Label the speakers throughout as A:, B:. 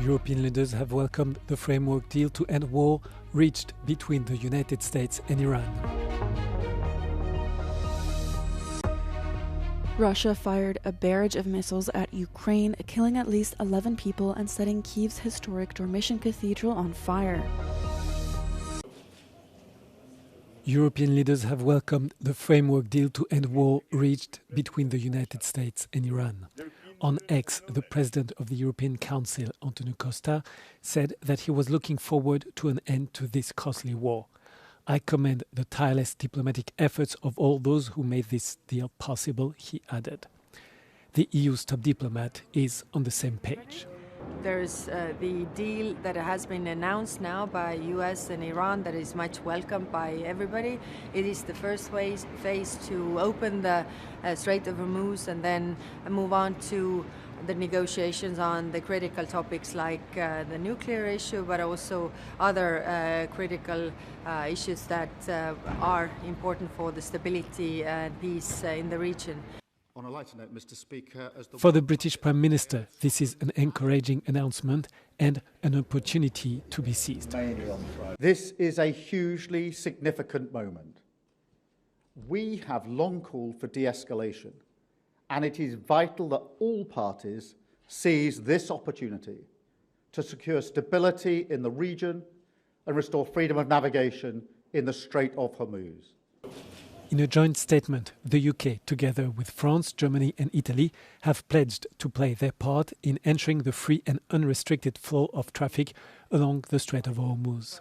A: European leaders have welcomed the framework deal to end war reached between the United States and Iran.
B: Russia fired a barrage of missiles at Ukraine, killing at least 11 people and setting Kyiv's historic Dormition Cathedral on fire.
A: European leaders have welcomed the framework deal to end war reached between the United States and Iran. On X, the president of the European Council, Antonio Costa, said that he was looking forward to an end to this costly war. I commend the tireless diplomatic efforts of all those who made this deal possible, he added. The EU's top diplomat is on the same page.
C: There's the deal that has been announced now by US and Iran that is much welcomed by everybody. It is the first phase to open the Strait of Hormuz and then move on to the negotiations on the critical topics like the nuclear issue, but also other critical issues that are important for the stability and peace in the region.
D: On a lighter note, Mr. Speaker,
A: for the British Prime Minister, this is an encouraging announcement and an opportunity to be seized.
D: This is a hugely significant moment. We have long called for de-escalation, and it is vital that all parties seize this opportunity to secure stability in the region and restore freedom of navigation in the Strait of Hormuz.
A: In a joint statement, the UK, together with France, Germany and Italy, have pledged to play their part in ensuring the free and unrestricted flow of traffic along the Strait of Hormuz.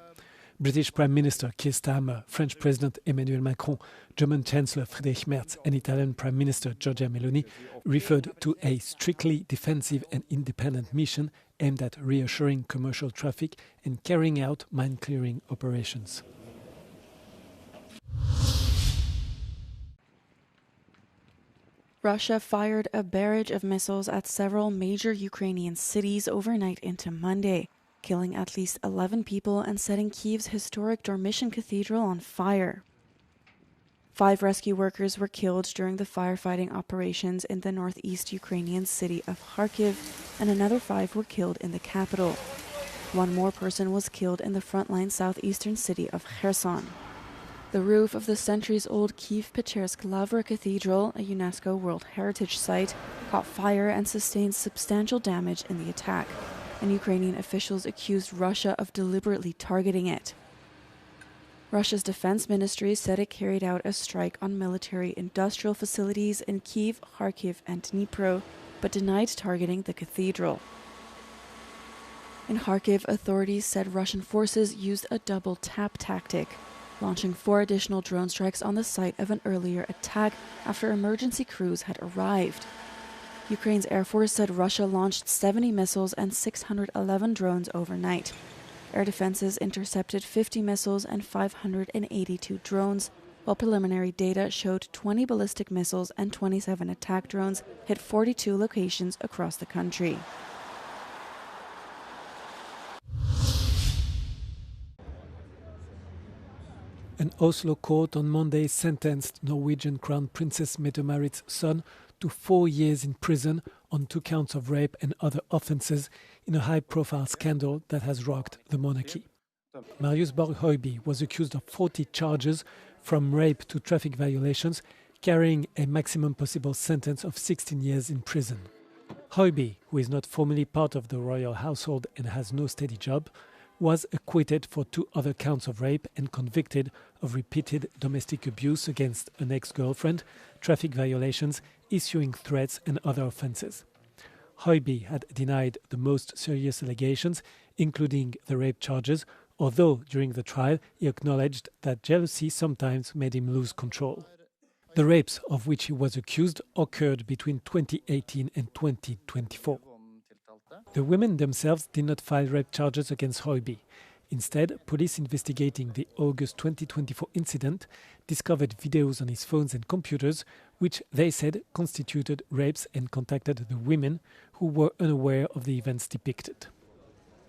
A: British Prime Minister Keir Starmer, French President Emmanuel Macron, German Chancellor Friedrich Merz and Italian Prime Minister Giorgia Meloni referred to a strictly defensive and independent mission aimed at reassuring commercial traffic and carrying out mine-clearing operations.
B: Russia fired a barrage of missiles at several major Ukrainian cities overnight into Monday, killing at least 11 people and setting Kyiv's historic Dormition Cathedral on fire. 5 rescue workers were killed during the firefighting operations in the northeast Ukrainian city of Kharkiv, and another 5 were killed in the capital. 1 more person was killed in the frontline southeastern city of Kherson. The roof of the centuries-old Kyiv-Pechersk Lavra Cathedral, a UNESCO World Heritage Site, caught fire and sustained substantial damage in the attack, and Ukrainian officials accused Russia of deliberately targeting it. Russia's defense ministry said it carried out a strike on military-industrial facilities in Kyiv, Kharkiv and Dnipro, but denied targeting the cathedral. In Kharkiv, authorities said Russian forces used a double-tap tactic, launching 4 additional drone strikes on the site of an earlier attack after emergency crews had arrived. Ukraine's Air Force said Russia launched 70 missiles and 611 drones overnight. Air defenses intercepted 50 missiles and 582 drones, while preliminary data showed 20 ballistic missiles and 27 attack drones hit 42 locations across the country.
A: An Oslo court on Monday sentenced Norwegian Crown Princess Mette-Marit's son to 4 years in prison on 2 counts of rape and other offences in a high-profile scandal that has rocked the monarchy. Marius Borg-Høiby was accused of 40 charges, from rape to traffic violations, carrying a maximum possible sentence of 16 years in prison. Høiby, who is not formally part of the royal household and has no steady job, was acquitted for 2 other counts of rape and convicted of repeated domestic abuse against an ex-girlfriend, traffic violations, issuing threats and other offences. Høiby had denied the most serious allegations, including the rape charges, although during the trial he acknowledged that jealousy sometimes made him lose control. The rapes of which he was accused occurred between 2018 and 2024. The women themselves did not file rape charges against Høiby. Instead, police investigating the August 2024 incident discovered videos on his phones and computers, which they said constituted rapes, and contacted the women, who were unaware of the events depicted.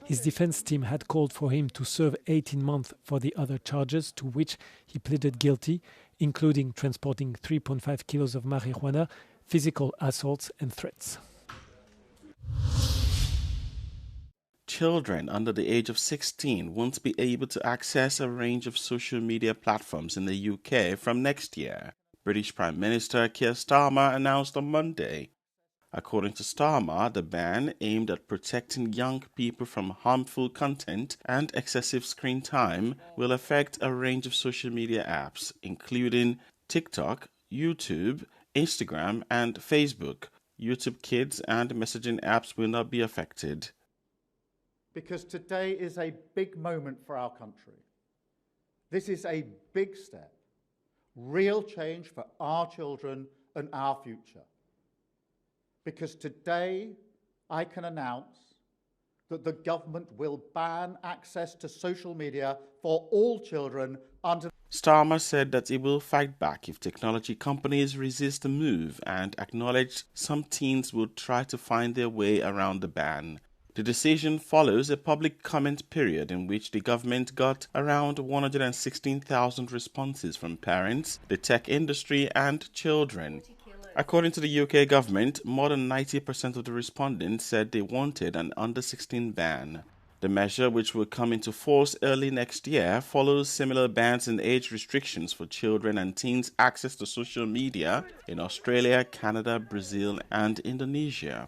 A: His defense team had called for him to serve 18 months for the other charges to which he pleaded guilty, including transporting 3.5 kilos of marijuana, physical assaults and threats.
E: children under the age of 16 won't be able to access a range of social media platforms in the UK from next year, British Prime Minister Keir Starmer announced on Monday. According to Starmer, the ban, aimed at protecting young people from harmful content and excessive screen time, will affect a range of social media apps, including TikTok, YouTube, Instagram, and Facebook. YouTube Kids and messaging apps will not be affected.
D: Because today is a big moment for our country. This is a big step, real change for our children and our future. Because today I can announce that the government will ban access to social media for all children under.
E: Starmer said that he will fight back if technology companies resist the move and acknowledged some teens will try to find their way around the ban. The decision follows a public comment period in which the government got around 116,000 responses from parents, the tech industry, and children. According to the UK government, more than 90% of the respondents said they wanted an under-16 ban. The measure, which will come into force early next year, follows similar bans and age restrictions for children and teens' access to social media in Australia, Canada, Brazil, and Indonesia.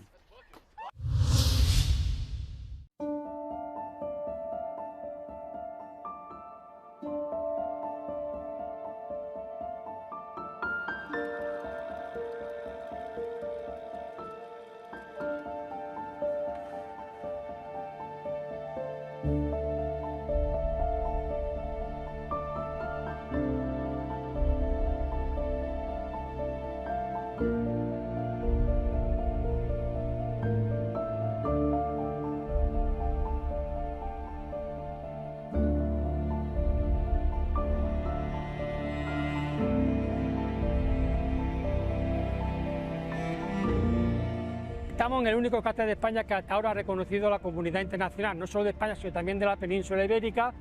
F: Estamos en el único cráter de España que hasta ahora ha reconocido la comunidad internacional, no solo de España, sino también de la península ibérica,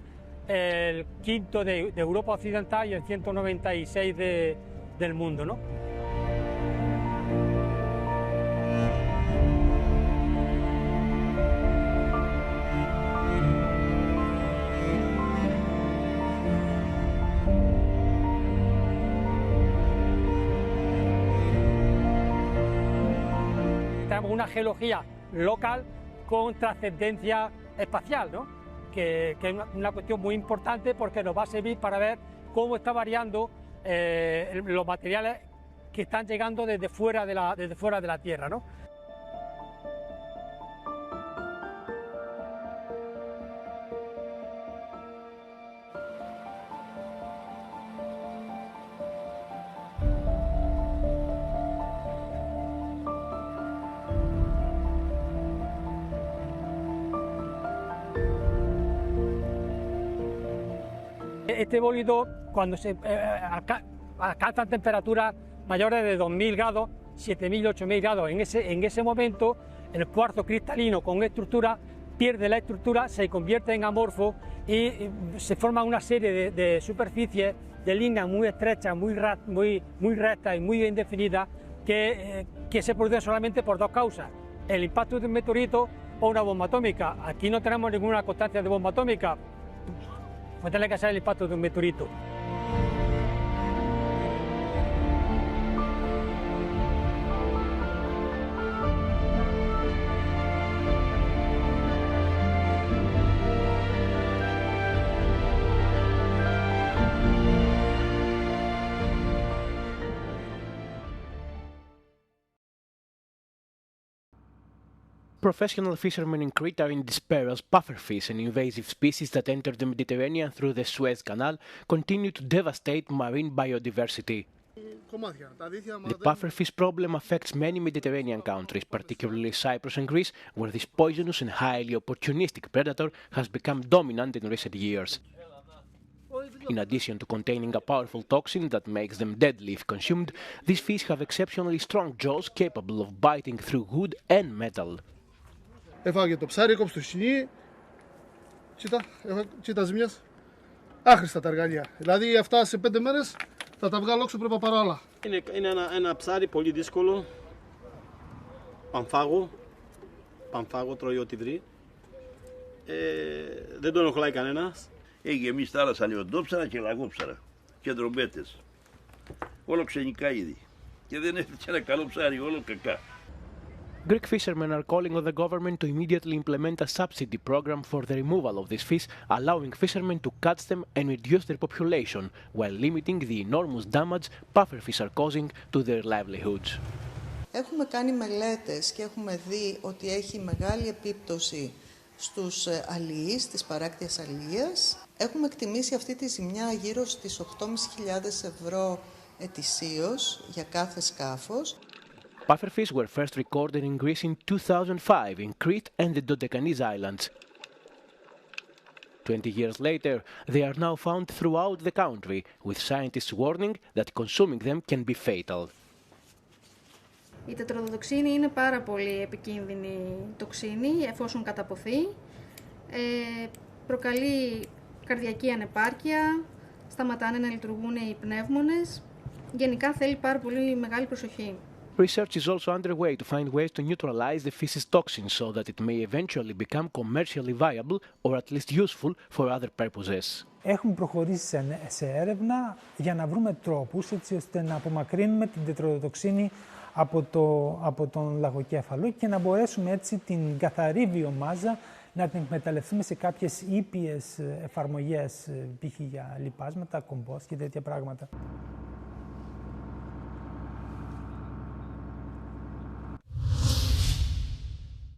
F: el quinto de Europa Occidental y el 196 del mundo, ¿no? Una geología local con trascendencia espacial, ¿no? que es una cuestión muy importante porque nos va a servir para ver cómo está variando los materiales que están llegando desde fuera de la Tierra, ¿no? Este bólido, cuando se alcanza temperaturas mayores de 2.000 grados, 7.000, 8.000 grados, en ese momento el cuarzo cristalino con estructura pierde la estructura, se convierte en amorfo y se forma una serie de superficies de líneas muy estrechas, muy rectas y muy bien definidas que se producen solamente por dos causas: el impacto de un meteorito o una bomba atómica. Aquí no tenemos ninguna constancia de bomba atómica, pues tiene que ser el impacto de un meteorito.
G: Professional fishermen in Crete are in despair as pufferfish, an invasive species that entered the Mediterranean through the Suez Canal, continue to devastate marine biodiversity. The pufferfish problem affects many Mediterranean countries, particularly Cyprus and Greece, where this poisonous and highly opportunistic predator has become dominant in recent years. In addition to containing a powerful toxin that makes them deadly if consumed, these fish have exceptionally strong jaws capable of biting through wood and metal.
H: Έφαγε το ψάρι, έκοψε το σινί. Κοίτα ζημιές. Άχρηστα τα εργαλεία. Δηλαδή αυτά σε 5 μέρες θα τα βγάλω έξω, πρέπει να πάρω άλλα.
I: Είναι ένα ψάρι πολύ δύσκολο. Πανφάγο τρώει ό,τι βρει. δεν τον οχλάει κανένας.
J: Έχει γεμίσει θάλασσα νεοντόψαρα και λαγόψαρα και ντρομπέτες. Όλο ξενικά είδη. Και δεν έφτιαξε ένα καλό ψάρι, όλο κακά.
G: Greek fishermen are calling on the government to immediately implement a subsidy program for the removal of these fish, allowing fishermen to catch them and reduce their population, while limiting the enormous damage pufferfish are causing to their livelihoods.
K: Έχουμε κάνει μελέτες και έχουμε δει ότι έχει μεγάλη επίπτωση στους αλιείς της παράκτιας αλίας. Έχουμε εκτιμήσει αυτή τη ζημιά γύρω στις 8.500 ευρώ ετησίως για κάθε σκάφος.
G: Pufferfish were first recorded in Greece in 2005 in Crete and the Dodecanese Islands. 20 years later, they are now found throughout the country, with scientists warning that consuming them can be fatal.
L: Η τετροδοτοξίνη είναι πάρα πολύ επικίνδυνη τοξίνη εφόσον καταποθεί. Προκαλεί καρδιακή ανεπάρκεια, σταματάνε να λειτουργούν οι πνεύμονες. Γενικά θέλει πάρα πολύ μεγάλη προσοχή.
G: Research is also underway to find ways to neutralize the fish's toxins so that it may eventually become commercially viable or at least useful for other purposes.
M: Έχουμε προχωρήσει σε έρευνα για να βρούμε τρόπους έτσι ώστε να απομακρύνουμε την τετροδοτοξίνη από τον λαγοκέφαλο και να μπορέσουμε έτσι την καθαρή βιομάζα να την εκμεταλλευτούμε σε κάποιες ήπιες εφαρμογές, π.χ. για λιπάσματα, κομπόστ και τέτοια πράγματα.